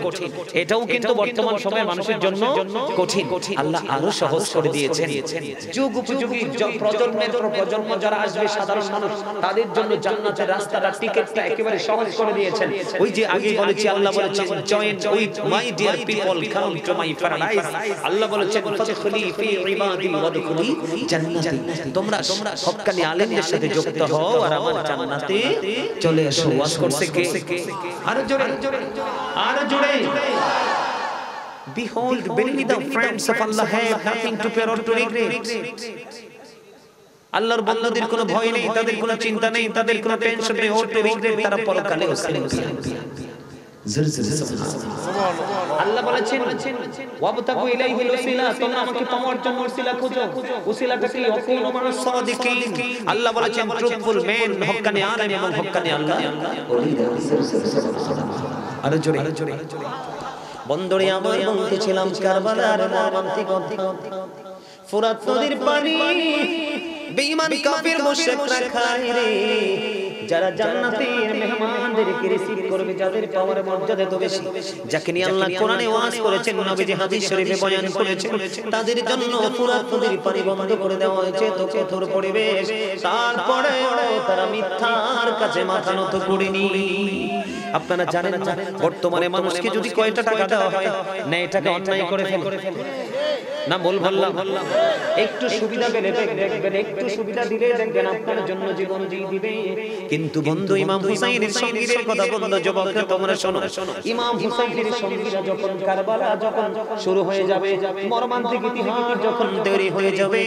এটাও কিন্তু বর্তমান সময়ের মানুষের জন্য কঠিন। আল্লাহ আরো সহজ করে দিয়েছেন। যুগ উপযোগী প্রজন্মের পর প্রজন্ম যারা আসবে, সাধারণ মানুষ, তাদের জন্য জান্নাতের রাস্তাটা, টিকেটটা একেবারে সহজ করে দিয়েছেন। ওই যে আগে বলেছি, আল্লাহ বলেছেন, join with my dear people, come to my paradise. আল্লাহ বলেছেন, ফাদখুলি ফি ইবাদি ওয়াদখুলি জান্নাতি। তোমরা হক্কানি আলেমদের সাথে যুক্ত হও আর আমার জান্নাতে চলে এসো। ওয়াজ করছে কে? আরো জোরে, আরো জোরে। Behold, verily the friends of Allah have nothing to fear or to regret. আল্লাহর বান্দাদের কোনো ভয় নেই, তাদের কোনো চিন্তা নেই, তাদের কোনো টেনশন নেই, or to regret, তারা পরকালে চ্যাম্পিয়ন। আল্লাহ বলেছেন, ওয়াবতাগু ইলাইহিল ওসিলা, তোমরা আমাকে পাওয়ার জন্য ওসিলা খোঁজো। ওসিলাটা কি? অকুনু মানাস সাদিকিন। আল্লাহ বলেছেন, ট্রুথফুল ম্যান, হক্কানি আলেম এবং হক্কানি আল্লাহ। আরো জোরে, আরো জোরে। বন্ধুরে আমার বলতেছিলাম কারবালার মর্মান্তিক কথা। ফোরাত নদীর পানি বেঈমান কাফির মুশরিকরা খায় রে। যারা জান্নাতের মেহমানদেরকে রিসিভ করবে, যাদের পাওয়ার মর্যাদা তো বেশি, যাকে নিয়ে আল্লাহ কোরআনে ওয়াজ করেছেন, নবীজি হাদিস শরীফে বয়ান করেছেন, তাদের জন্য ফুরাত নদীর পানি বন্ধ করে দেওয়া হয়েছে। তো কঠোর পরিবেশ, তারপরে তারা মিথ্যার কাছে মাথা নত করেনি। আপনারা জানেন না বর্তমানে মানুষকে যদি কয়টা টাকা দেওয়া হয় না, এটাকে অন্যায় করে ফেলে না। বললাম একটু সুবিধা পেলে দেখবেন, একটু সুবিধা দিলে দেখবেন আপনার জন্য জীবন দিয়ে দিবে। কিন্তু বন্ধু, ইমাম হুসাইনের সঙ্গীদের কথা বন্ধু, যুবকরা তোমরা শোনো। ইমাম হুসাইনের সঙ্গীরা যখন কারবালা যখন শুরু হয়ে যাবে, মর্মান্তিক ইতিহাস যখন তৈরি হয়ে যাবে,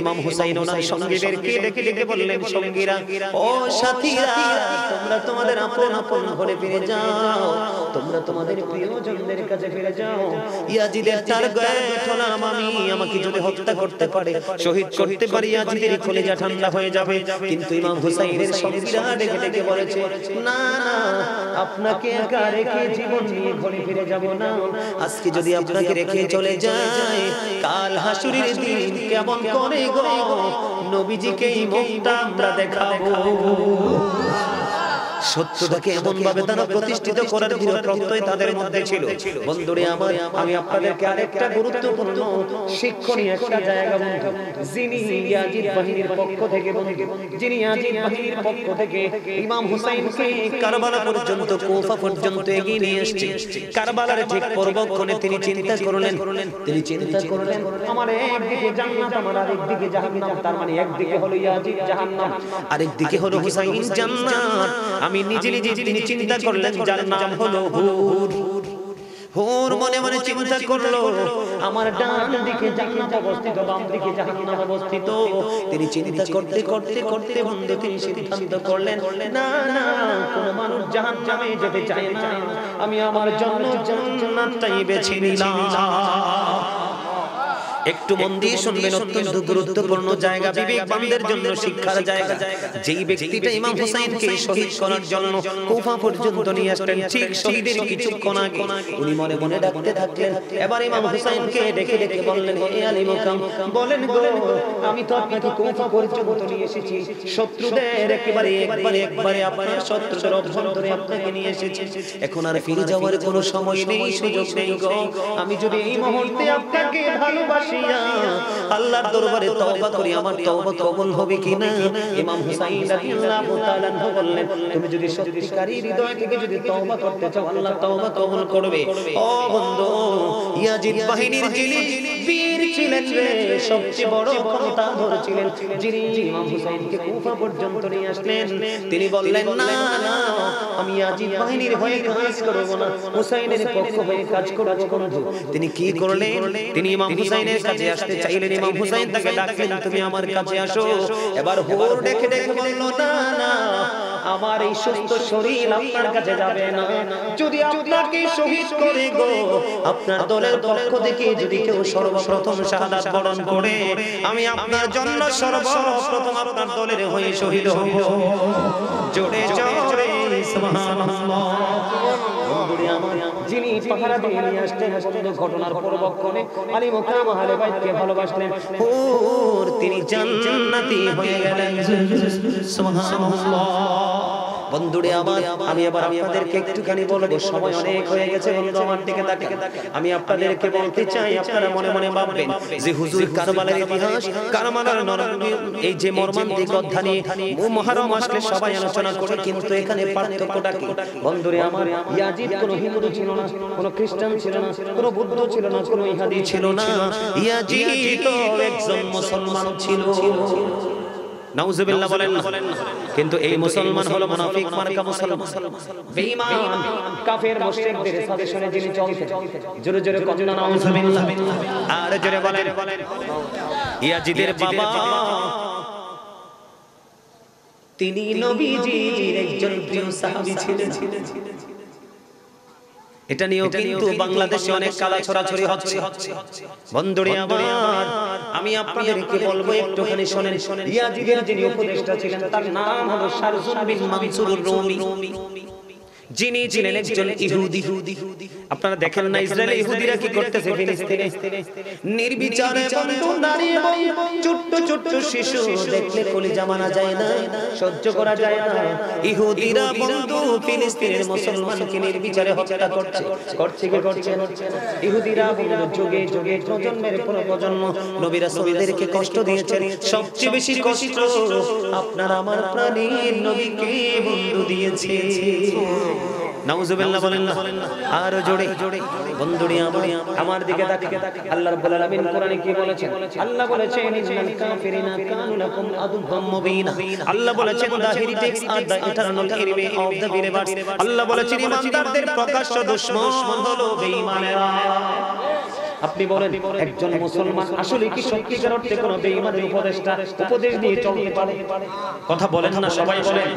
ইমাম হুসাইন ওনার সঙ্গীদেরকে ডেকে ডেকে বললেন, সঙ্গীরা ও সাথীরা, তোমরা তোমাদের আপন আপন ঘরে ফিরে যাও, তোমরা তোমাদের প্রিয়জনদের কাছে ফিরে যাও। ইয়াজিদের টার্গেট হলাম আমি, আমাকে যদি হত্যা করতে পারে, শহীদ করতে পারে, ইয়াজিদের কলিজা ঠান্ডা হয়ে যাবে। কিন্তু ইমাম হুসাইনের সঙ্গীরা ডেকে ডেকে বলেছে, না না, আপনাকে একা রেখে জীবন নিয়ে ঘরে ফিরে যাব না। আজকে যদি আপনাকে রেখে চলে যায়, কাল হাসুরের দিন কেমন করে গো নবীজিকে এই মুখটা আমরা দেখাবো। সত্যটাকে এমন ভাবে তারা প্রতিষ্ঠিত করার দৃঢ় প্রত্যয় তাদের মধ্যে ছিল। বন্ধুরে আমার, আমি আপনাদেরকে আরেকটা গুরুত্বপূর্ণ শিক্ষণীয় একটা জায়গা বন্ধু, যিনি ইয়াজিদ বাহিনীর পক্ষ থেকে যিনি ইয়াজিদ বাহিনীর পক্ষ থেকে ইমাম হুসাইনকে কারবালা পর্যন্ত, কুফা পর্যন্ত এগিয়ে নিয়ে আসছে। কারবালার ঠিক পূর্বক্ষণে তিনি চিন্তা করলেন, আমার একদিকে জান্নাত, আমার আরেকদিকে জাহান্নাম। তার মানে একদিকে হলো ইয়াজিদ জাহান্নাম, আরেকদিকে হলো হুসাইন জান্নাত। আমি নিজে নিজে তিনি চিন্তা করলেন, যার নাম হলো হুর। হুর মনে মনে চিন্তা করলো, আমার ডান দিকে জান্নাত অবস্থিত, বাম দিকে জাহান্নাম অবস্থিত। তিনি চিন্তা করতে করতে করতে বন্ধু তিনি সিদ্ধান্ত করলেন, না না, কোন মানুষ জাহান্নামে যেতে চায় না, আমি আমার জন্য জান্নাতটাই বেছে নিলাম। একটু মন দিয়ে শুনবেন, অত্যন্ত গুরুত্বপূর্ণ জায়গা, বিবেকবানদের জন্য শিক্ষার জায়গা। যেই ব্যক্তিটা ইমাম হুসাইনকে শহীদ করার জন্য কুফা পর্যন্ত নিয়ে আসলেন, ঠিক শহীদের কিছুক্ষণ আগে উনি মনে মনে ডাকতে থাকলেন। এবার ইমাম হুসাইনকে ডেকে ডেকে বললেন, হে আলী মুকাম, বলেন গো, আমি তো আপনাকে কুফা পর্যন্ত নিয়ে এসেছি, শত্রুদের একবারে আপনার শত্রুদের অভ্যন্তরে আপনাকে নিয়ে এসেছি। এখন আর ফিরে যাওয়ার কোনো সময় নেই, সুযোগ নেই গো। আমি যদি এই মুহূর্তে আপনাকে ভালোবাসি, আল্লাহর দরবারে তওবা করি, আমার তওবা কবুল হবে কিনা? ইমাম হুসাইন রাদিয়াল্লাহু তাআলা আনহু বললেন, তুমি যদি সত্যিকারী হৃদয় থেকে যদি তওবা করতে চাও, আল্লাহ তওবা কবুল করবে। ও বন্ধু, ইয়াজিদ বাহিনীর যিনি বীর ছিলেন রে, সবচেয়ে বড় ক্ষমতাধর ছিলেন, যিনি ইমাম হুসাইনকে কুফা পর্যন্ত নিয়ে আসলেন, তিনি বললেন, না না, আমি ইয়াজিদ বাহিনীর হয়ে কাজ করব না, হুসাইনের পক্ষ হয়ে কাজ করব। বন্ধু, তিনি কি করলেন? তিনি ইমাম হুসাইনের কাছে আসতে চাইলেন, ইমাম হুসাইন তাকে ডাকলেন, তুমি আমার কাছে আসো। এবার হুর ডেকে ডেকে বলল, না না, আমার এই সুস্থ শরীর আপনার কাছে যাবে না। যদি আপনাকে শহীদ করে গো, আপনার দলের পক্ষ থেকে যদি কেউ সর্বপ্রথম শাহাদাত বরণ করে, আমি আপনার জন্য সর্বপ্রথম আপনার দলের হয়ে শহীদ হব। জোরে জোরে সুবহানাল্লাহ। যিনি পাহারা দিয়ে নিয়ে আসতেন ঘটনার পূর্বক্ষণে আলী মুকাম আহলে বাইতকে ভালোবাসলেন, হুর তিনি জান্নাতি হয়ে গেলেন। সুবহানাল্লাহ। বন্ধুরে আমার, আমি আবার আপনাদেরকে একটুখানি বলবো, সময় অনেক হয়ে গেছে বন্ধু, আমার দিকে তাকান। আমি আপনাদেরকে বলতে চাই, আপনারা মনে মনে ভাববেন যে হুজুর কারবালার ইতিহাস, কারবালার এই যে মর্মান্তিক অধ্যায় নিয়ে মুহররম আসলে সবাই আলোচনা করে, কিন্তু এখানে পার্থক্যটা কি? বন্ধুরে আমার, ইয়াজিদ কোনো হিন্দু ছিল না, কোনো খ্রিস্টান ছিল না, কোনো বুদ্ধ ছিল না, কোনো ইহুদি ছিল না, ইয়াজিদ তো একজন মুসলমান ছিল। নাউজুবিল্লাহ বলেন না। কিন্তু এই মুসলমান হলো মুনাফিক মার্কা মুসলমান, বেঈমান কাফের মুশরিকদের সাজেশনে যিনি চলতেন। জোরে জোরে কন্যা নাউজুবিল্লাহ, আর জোরে বলেন। ইয়াজিদের বাবা তিনি নবীজির একজন প্রিয় সাহাবী ছিলেন। এটা নিয়েও কিন্তু বাংলাদেশে অনেক কালা ছড়াছড়ি হচ্ছে। বন্ধুরে আমার, আমি আপনাদেরকে বলবো একটুখানি শুনেন। ইয়াজিদের যিনি উপদেষ্টা ছিলেন তার নাম হলো শারজুল বিন মানসুর রুমি, যিনি ছিলেন একজন ইহুদি। আপনারা দেখেন না ইসরায়েলে ইহুদিরা কি করতেছে ফিলিস্তিনে নির্বিচারে বন্ধু নারী এবং ছোট্ট ছোট্ট শিশু দেখলে কলিজা মানা যায় না সহ্য করা যায় না ইহুদিরা বন্ধু ফিলিস্তিনের মুসলমানকে নির্বিচারে হত্যা করছে ইহুদিরা বন্ধু যুগে যুগে প্রজন্মের পর প্রজন্ম নবী রাসূলদেরকে কষ্ট দিয়েছেন সবচেয়ে বেশি কষ্ট আপনার আমার প্রাণের নবীকে বন্ধু দিয়েছে নাউজুবিল্লাহ বলেন না আর জোরে বন্ধুরি আমার দিকে তাকান আল্লাহ রাব্বুল আলামিন কোরআনে কি বলেছেন আল্লাহ বলেছেন ইন্নাল কাফিরিনা কানু লাকুম আদুওয়াম মুবিনা আল্লাহ বলেছেন দা হেরিটেজ আর the eternal enemy of the believers আল্লাহ বলেছেন ঈমানদারদের প্রকাশ্য দুশমন হলো বেঈমানেরা আপনি বলেন একজন মুসলমান আসলে কি সত্যিকার অর্থে কোন বেঈমানের উপদেশ নিয়ে চলতে পারে কথা বলেন না সবাই বলেন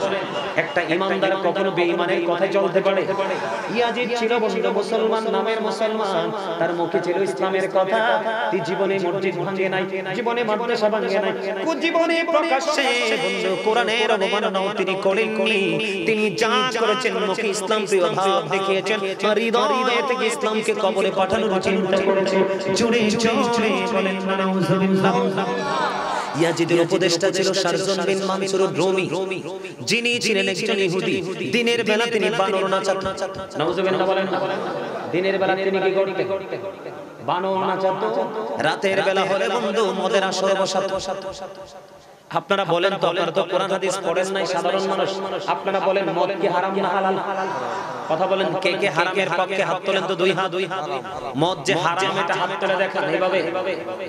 একটা ঈমানদার কখনো বেঈমানের কথায় চলতে পারে ইয়াজিদ ছিল বন্ধু মুসলমান নামের মুসলমান তার মুখে ছিল ইসলামের কথা তিনি জীবনে মসজিদ ভাঙে নাই জীবনে মাদ্রাসা ভাঙে নাই জীবনে প্রকাশ্যে বন্ধু কোরআনের অবমাননাও তিনি করেননি তিনি যা করেছেন মুখে ইসলাম প্রিয় ভাব দেখিয়েছেন হৃদয় থেকে ইসলামকে কবরে পাঠানোর চিন্তা করেছেন জোরে জোরে বলেন নাউজুবিল্লাহ ইয়াজিদের উপদেষ্টা ছিল শারজুন বিন মানসুর রুমি যিনি ছিলেন একজন ইহুদি দিনের বেলা তিনি বানর নাচাতেন নাউজুবিল্লাহ বলেন দিনের বেলা তিনি কি করতেন বানর নাচাতেন রাতের বেলা হলে বন্ধু মদের আসর বসাতেন আপনারা বলেন তো আপনারা তো কোরআন হাদিস পড়েন নাই সাধারণ মানুষ আপনারা বলেন মদ কি হারাম না হালাল কথা বলেন কে কে হারামের পক্ষে হাত তোলেন তো দুই হাত মদ যে হারাম এটা হাত তুলে দেখান এইভাবে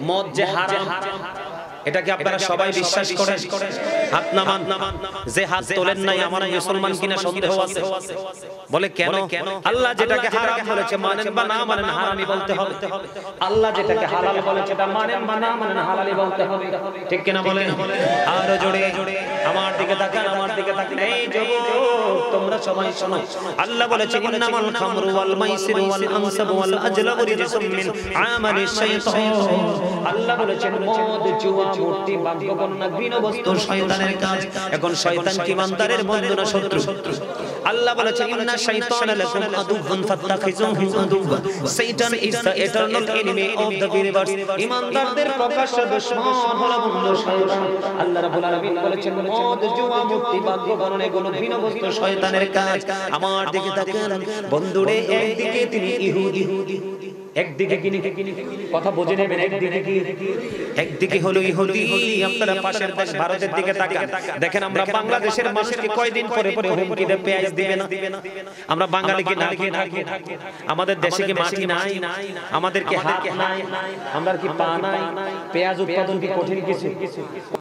মদ যে হারাম এটা কি আপনারা সবাই বিশ্বাস করেন হাত নামান যে হাত তোলেন নাই আমার মুসলমান কিনা সন্দেহ আছে বলে কেন আল্লাহ যেটাকে হারাম বলেছে মানেন বা না মানেন হারামই বলতে হবে আল্লাহ যেটাকে হালাল বলেছে এটা মানেন বা না মানেন হালালই বলতে হবে ঠিক কিনা বলেন আর জোরে আমার দিকে তাকান এই জগৎ তোমরা সবাই শোনো আল্লাহ বলেছে ইন্নামাল খামরু ওয়াল মাইসিরু ওয়াল আনসাবু ওয়াল আজলামু রিজসুম মিন আমালিশ শাইতান আল্লাহ বলেছেন মদ জুয়া মূর্তি বাক্যবর্ণনা ঘৃণ বস্তু শয়তানের কাজ এখন শয়তান কি ইমানদারের বন্ধু না শত্রু আল্লাহ বলেছেন ইন্না শাইতানা লাকুম আদুউন ফাত্তাখিযুহু আদুওয়া শয়তান is the eternal enemy of the believers ইমানদারদের প্রকাশ্য দুশমন হলো বন্ধু শয়তান আল্লাহ রাব্বুল আলামিন বলেছেন মদ জুয়া মূর্তি বাক্যবর্ণনা এগুলো ঘৃণ বস্তু শয়তানের কাজ আমার দিকে তাকান বন্ধুরে একদিকে তিনি ইহুদি একদিকে কথা বুঝে নেবেন একদিকে হলো ইহুদি আপনারা পাশের দেশ ভারতের দিকে তাকান দেখেন আমরা বাংলাদেশের মানুষকে কয়দিন পরে পরে হুমকি দেয় পেঁয়াজ দিবে না আমরা বাঙালি কি না আমাদের দেশে কি মাটি নাই আমাদের কি হাত নাই আমরা কি পা নাই পেঁয়াজ উৎপাদন কি কঠিন কিছু